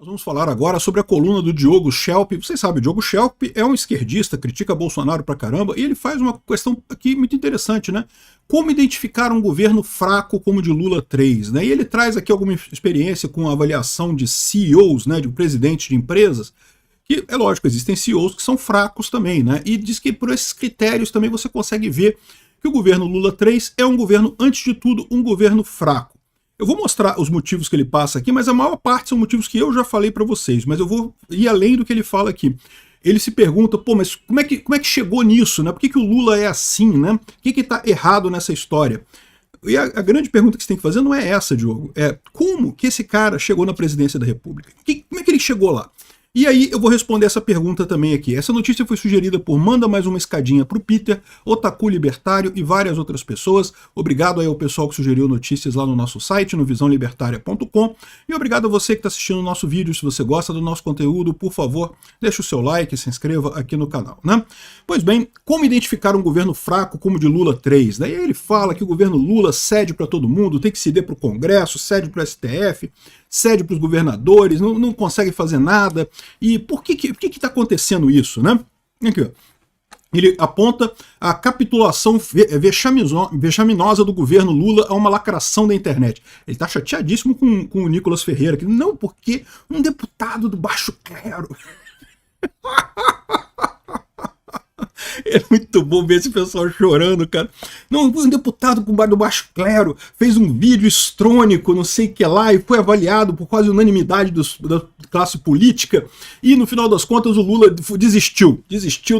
Vamos falar agora sobre a coluna do Diogo Schelp. Vocês sabem, o Diogo Schelp é um esquerdista, critica Bolsonaro pra caramba, e ele faz uma questão aqui muito interessante, né? Como identificar um governo fraco como o de Lula 3, né? E ele traz aqui alguma experiência com a avaliação de CEOs, né, de presidentes de empresas, que, é lógico, existem CEOs que são fracos também, né? E diz que por esses critérios também você consegue ver que o governo Lula 3 é um governo, antes de tudo, um governo fraco. Eu vou mostrar os motivos que ele passa aqui, mas a maior parte são motivos que eu já falei para vocês, mas eu vou ir além do que ele fala aqui. Ele se pergunta, pô, mas como é que chegou nisso, né? Por que o Lula é assim, né? O que está errado nessa história? E a grande pergunta que você tem que fazer não é essa, Diogo, é como que esse cara chegou na presidência da República? Como é que ele chegou lá? E aí eu vou responder essa pergunta também aqui. Essa notícia foi sugerida por Manda Mais Uma Escadinha pro Peter, Otaku Libertário e várias outras pessoas. Obrigado aí ao pessoal que sugeriu notícias lá no nosso site, no visãolibertaria.com. E obrigado a você que está assistindo o nosso vídeo. Se você gosta do nosso conteúdo, por favor, deixe o seu like e se inscreva aqui no canal, né? Pois bem, como identificar um governo fraco como o de Lula 3? Daí ele fala que o governo Lula cede para todo mundo, tem que ceder para o Congresso, cede para o STF, cede para os governadores, não consegue fazer nada. E por que está acontecendo isso, né? Aqui, ó. Ele aponta a capitulação vexaminosa do governo Lula a uma lacração da internet. Ele está chateadíssimo com o Nicolas Ferreira, que não porque um deputado do baixo clero... É muito bom ver esse pessoal chorando, cara. Não, um deputado do baixo clero fez um vídeo estrônico, não sei o que lá, e foi avaliado por quase unanimidade da classe política, e no final das contas o Lula desistiu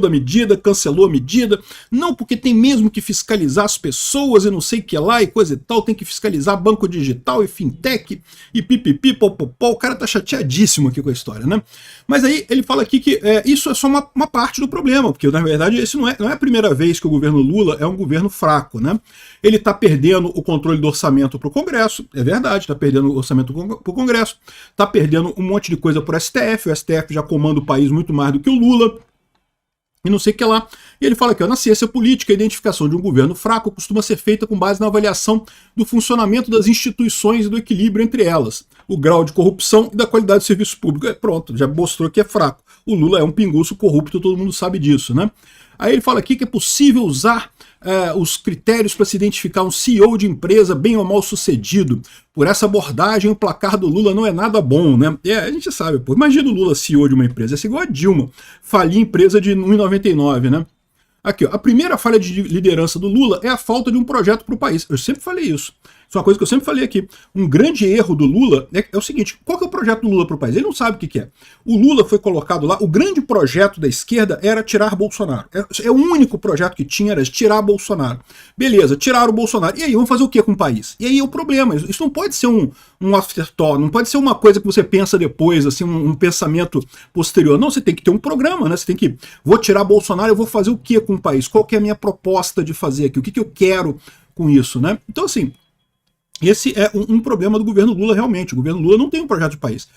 da medida, cancelou a medida, não porque tem mesmo que fiscalizar as pessoas e não sei o que lá, e coisa e tal, tem que fiscalizar banco digital e fintech, e pipipi, popopó, o cara tá chateadíssimo aqui com a história, né? Mas aí ele fala aqui que isso é só uma parte do problema, porque na verdade esse não é a primeira vez que o governo Lula é um governo fraco, né? Ele está perdendo o controle do orçamento para o Congresso, é verdade, está perdendo o orçamento para o Congresso, está perdendo um monte de coisa para o STF já comanda o país muito mais do que o Lula, e não sei o que lá. E ele fala aqui, ó, na ciência política, a identificação de um governo fraco costuma ser feita com base na avaliação do funcionamento das instituições e do equilíbrio entre elas, o grau de corrupção e da qualidade do serviço público. Pronto, já mostrou que é fraco. O Lula é um pinguço corrupto, todo mundo sabe disso, né? Aí ele fala aqui que é possível usar os critérios para se identificar um CEO de empresa bem ou mal sucedido. Por essa abordagem, o placar do Lula não é nada bom, né? A gente sabe, pô. Imagina o Lula CEO de uma empresa, é igual a Dilma, falir empresa de 1,99, né? Aqui, ó, a primeira falha de liderança do Lula é a falta de um projeto para o país. Eu sempre falei isso. Isso é uma coisa que eu sempre falei aqui. Um grande erro do Lula é o seguinte, qual que é o projeto do Lula para o país? Ele não sabe o que é. O Lula foi colocado lá, o grande projeto da esquerda era tirar Bolsonaro. É o único projeto que tinha, era tirar Bolsonaro. Beleza, tiraram o Bolsonaro. E aí, vamos fazer o que com o país? E aí é o problema, isso não pode ser um afterthought, não pode ser uma coisa que você pensa depois, assim, um pensamento posterior. Não, você tem que ter um programa, né? Você tem que, vou tirar Bolsonaro, eu vou fazer o que com o país? Qual que é a minha proposta de fazer aqui? O que eu quero com isso, né? Então, assim, esse é um problema do governo Lula realmente. O governo Lula não tem um projeto de país.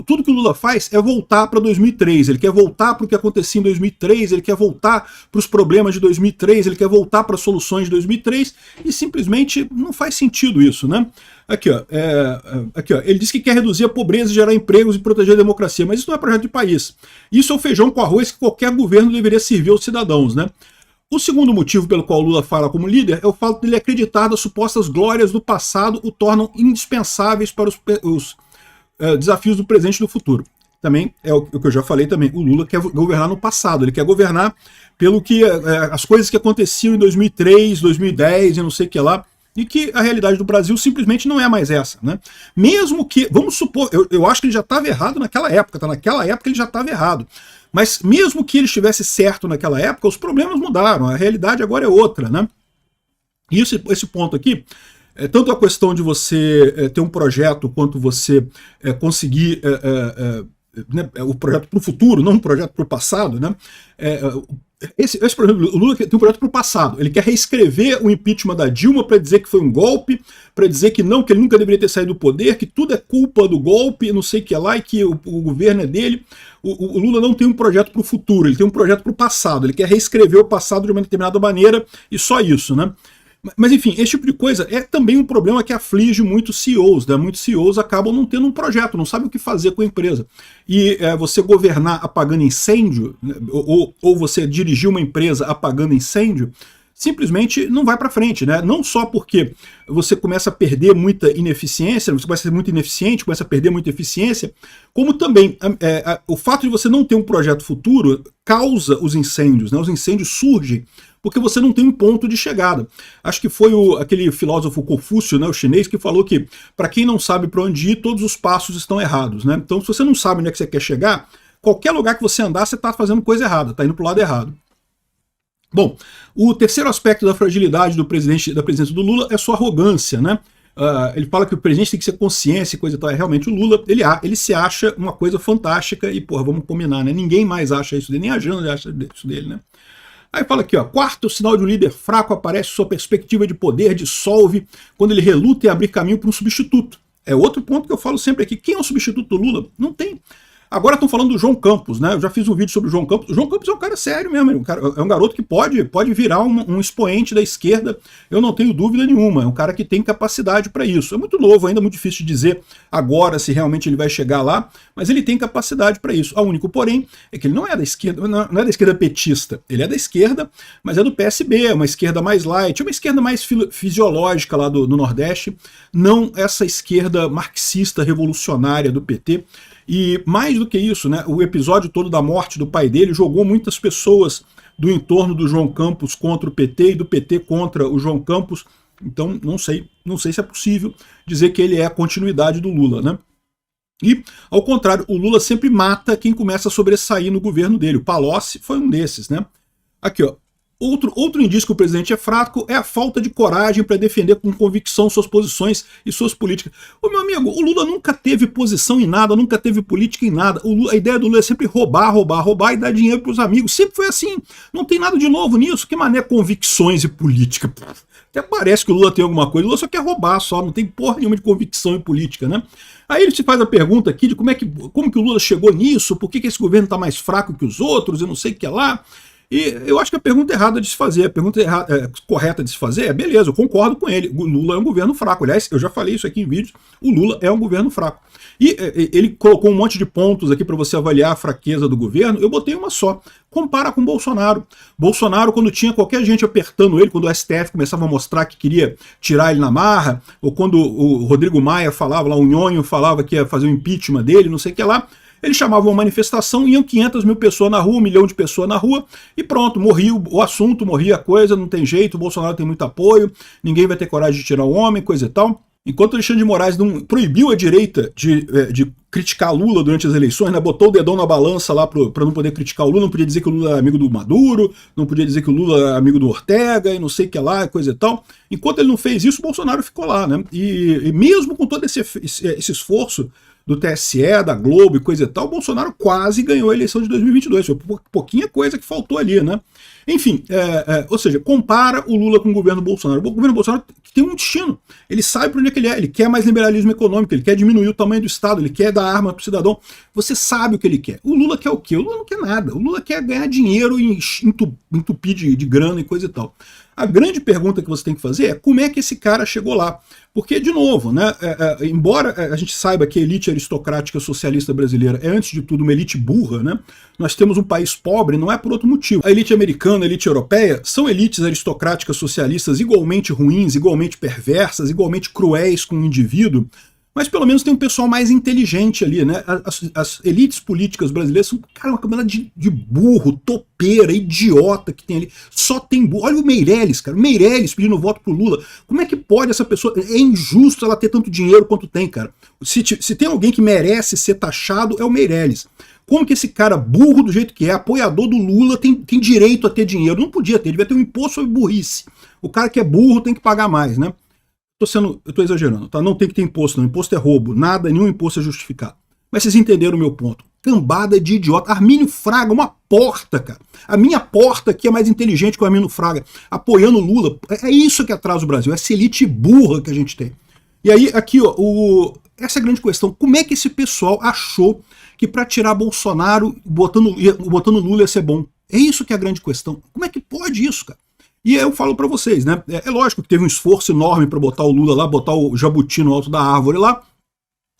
Tudo que o Lula faz é voltar para 2003. Ele quer voltar para o que acontecia em 2003, ele quer voltar para os problemas de 2003, ele quer voltar para as soluções de 2003 e simplesmente não faz sentido isso, né? Aqui, ó, ele diz que quer reduzir a pobreza, gerar empregos e proteger a democracia, mas isso não é projeto de país. Isso é o feijão com arroz que qualquer governo deveria servir aos cidadãos, né? O segundo motivo pelo qual o Lula fala como líder é o fato de ele acreditar das supostas glórias do passado o tornam indispensáveis para os desafios do presente e do futuro. Também é o que eu já falei também, o Lula quer governar no passado, ele quer governar pelo que as coisas que aconteciam em 2003, 2010 e não sei o que lá, e que a realidade do Brasil simplesmente não é mais essa, né? Mesmo que, vamos supor, eu acho que ele já estava errado naquela época, tá? Naquela época ele já estava errado. Mas mesmo que ele estivesse certo naquela época, os problemas mudaram, a realidade agora é outra, né? E esse ponto aqui, tanto a questão de você ter um projeto, quanto você conseguir né, o projeto para o futuro, não um projeto para o passado, né? Esse projeto, o Lula tem um projeto para o passado. Ele quer reescrever o impeachment da Dilma para dizer que foi um golpe, para dizer que não, que ele nunca deveria ter saído do poder, que tudo é culpa do golpe, não sei o que lá, e que o governo é dele. O Lula não tem um projeto para o futuro, ele tem um projeto para o passado. Ele quer reescrever o passado de uma determinada maneira e só isso, né? Mas enfim, esse tipo de coisa é também um problema que aflige muitos CEOs, né? Muitos CEOs acabam não tendo um projeto, não sabem o que fazer com a empresa. E você governar apagando incêndio, né? ou você dirigir uma empresa apagando incêndio, simplesmente não vai para frente, né? Não só porque você começa a perder muita ineficiência, você começa a ser muito ineficiente, começa a perder muita eficiência, como também o fato de você não ter um projeto futuro causa os incêndios, né? Os incêndios surgem porque você não tem um ponto de chegada. Acho que foi aquele filósofo Confúcio, né, o chinês, que falou que para quem não sabe para onde ir, todos os passos estão errados, né? Então, se você não sabe onde é que você quer chegar, qualquer lugar que você andar, você está fazendo coisa errada, está indo para o lado errado. Bom, o terceiro aspecto da fragilidade da presidência do Lula é sua arrogância, né? Ele fala que o presidente tem que ser consciência e coisa e tal. Realmente o Lula, ele se acha uma coisa fantástica e, porra, vamos combinar, né? Ninguém mais acha isso dele, nem a Jana acha isso dele, né? Aí fala aqui, ó, quarto sinal de um líder fraco aparece sua perspectiva de poder dissolve quando ele reluta em abrir caminho para um substituto. É outro ponto que eu falo sempre aqui. Quem é o substituto do Lula? Não tem. Agora estão falando do João Campos, né? Eu já fiz um vídeo sobre o João Campos. O João Campos é um cara sério mesmo, é um garoto que pode virar um expoente da esquerda, eu não tenho dúvida nenhuma. É um cara que tem capacidade para isso. É muito novo ainda, muito difícil de dizer agora se realmente ele vai chegar lá, mas ele tem capacidade para isso. O único porém é que ele não é da esquerda, não é da esquerda petista. Ele é da esquerda, mas é do PSB, é uma esquerda mais light, é uma esquerda mais fisiológica lá no Nordeste, não essa esquerda marxista revolucionária do PT. E mais do que isso, né, o episódio todo da morte do pai dele jogou muitas pessoas do entorno do João Campos contra o PT e do PT contra o João Campos. Então não sei se é possível dizer que ele é a continuidade do Lula, né? E, ao contrário, o Lula sempre mata quem começa a sobressair no governo dele. O Palocci foi um desses, né? Aqui, ó. Outro indício que o presidente é fraco é a falta de coragem para defender com convicção suas posições e suas políticas. Ô, meu amigo, o Lula nunca teve posição em nada, nunca teve política em nada. A ideia do Lula é sempre roubar e dar dinheiro para os amigos. Sempre foi assim. Não tem nada de novo nisso. Que mané convicções e política? Até parece que o Lula tem alguma coisa. O Lula só quer roubar, só. Não tem porra nenhuma de convicção e política, né? Aí ele se faz a pergunta aqui de como que o Lula chegou nisso, por que esse governo está mais fraco que os outros, eu não sei o que é lá. E eu acho que a pergunta errada de se fazer, a pergunta correta de se fazer é, beleza, eu concordo com ele, o Lula é um governo fraco. Aliás, eu já falei isso aqui em vídeos, o Lula é um governo fraco. E ele colocou um monte de pontos aqui para você avaliar a fraqueza do governo, eu botei uma só. Compara com o Bolsonaro. Bolsonaro, quando tinha qualquer gente apertando ele, quando o STF começava a mostrar que queria tirar ele na marra, ou quando o Rodrigo Maia falava, lá o Nhonho falava que ia fazer o impeachment dele, não sei o que lá, eles chamavam uma manifestação, iam 500 mil pessoas na rua, 1 milhão de pessoas na rua, e pronto, morria o assunto, morria a coisa, não tem jeito, o Bolsonaro tem muito apoio, ninguém vai ter coragem de tirar o homem, coisa e tal. Enquanto o Alexandre de Moraes não proibiu a direita de criticar Lula durante as eleições, né, botou o dedão na balança lá para não poder criticar o Lula, não podia dizer que o Lula era amigo do Maduro, não podia dizer que o Lula era amigo do Ortega, e não sei o que lá, coisa e tal. Enquanto ele não fez isso, o Bolsonaro ficou lá, né? E mesmo com todo esse esforço do TSE, da Globo e coisa e tal, o Bolsonaro quase ganhou a eleição de 2022. Foi pouquinha coisa que faltou ali, né? Enfim, ou seja, compara o Lula com o governo Bolsonaro. O governo Bolsonaro tem um destino. Ele sabe para onde é que ele é. Ele quer mais liberalismo econômico, ele quer diminuir o tamanho do Estado, ele quer dar arma para o cidadão. Você sabe o que ele quer. O Lula quer o quê? O Lula não quer nada. O Lula quer ganhar dinheiro e entupir de grana e coisa e tal. A grande pergunta que você tem que fazer é como é que esse cara chegou lá? Porque, de novo, né, embora a gente saiba que a elite aristocrática socialista brasileira é, antes de tudo, uma elite burra, né, nós temos um país pobre, não é por outro motivo. A elite americana, a elite europeia, são elites aristocráticas socialistas igualmente ruins, igualmente perversas, igualmente cruéis com o indivíduo, mas pelo menos tem um pessoal mais inteligente ali, né? As elites políticas brasileiras são, cara, uma camada de burro, topeira, idiota que tem ali. Só tem burro. Olha o Meirelles, cara. O Meirelles pedindo voto pro Lula. Como é que pode essa pessoa... É injusto ela ter tanto dinheiro quanto tem, cara. Se tem alguém que merece ser taxado, é o Meirelles. Como que esse cara burro do jeito que é, apoiador do Lula, tem direito a ter dinheiro? Não podia ter, devia ter um imposto sobre burrice. O cara que é burro tem que pagar mais, né? Eu tô exagerando, tá? Não tem que ter imposto, não. Imposto é roubo. Nada, nenhum imposto é justificado. Mas vocês entenderam o meu ponto. Cambada de idiota. Armínio Fraga, uma porta, cara. A minha porta aqui é mais inteligente que o Armínio Fraga. Apoiando o Lula. É isso que atrasa o Brasil. Essa elite burra que a gente tem. E aí, aqui, ó, essa é a grande questão. Como é que esse pessoal achou que para tirar Bolsonaro, botando Lula ia ser bom? É isso que é a grande questão. Como é que pode isso, cara? E eu falo para vocês, né? É lógico que teve um esforço enorme para botar o Lula lá, botar o jabuti no alto da árvore lá,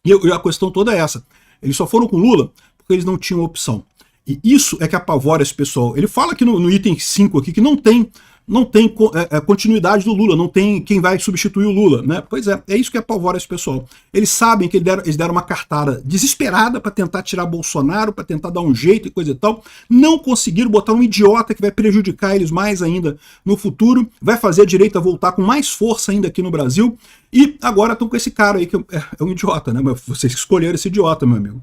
e a questão toda é essa. Eles só foram com Lula porque eles não tinham opção. E isso é que apavora esse pessoal. Ele fala aqui no item 5 aqui que não tem continuidade do Lula, não tem quem vai substituir o Lula, né? Pois é isso que apavora esse pessoal. Eles sabem que eles deram uma cartada desesperada para tentar tirar Bolsonaro, para tentar dar um jeito e coisa e tal, não conseguiram botar um idiota que vai prejudicar eles mais ainda no futuro, vai fazer a direita voltar com mais força ainda aqui no Brasil, e agora estão com esse cara aí que é um idiota, né? Mas vocês escolheram esse idiota, meu amigo.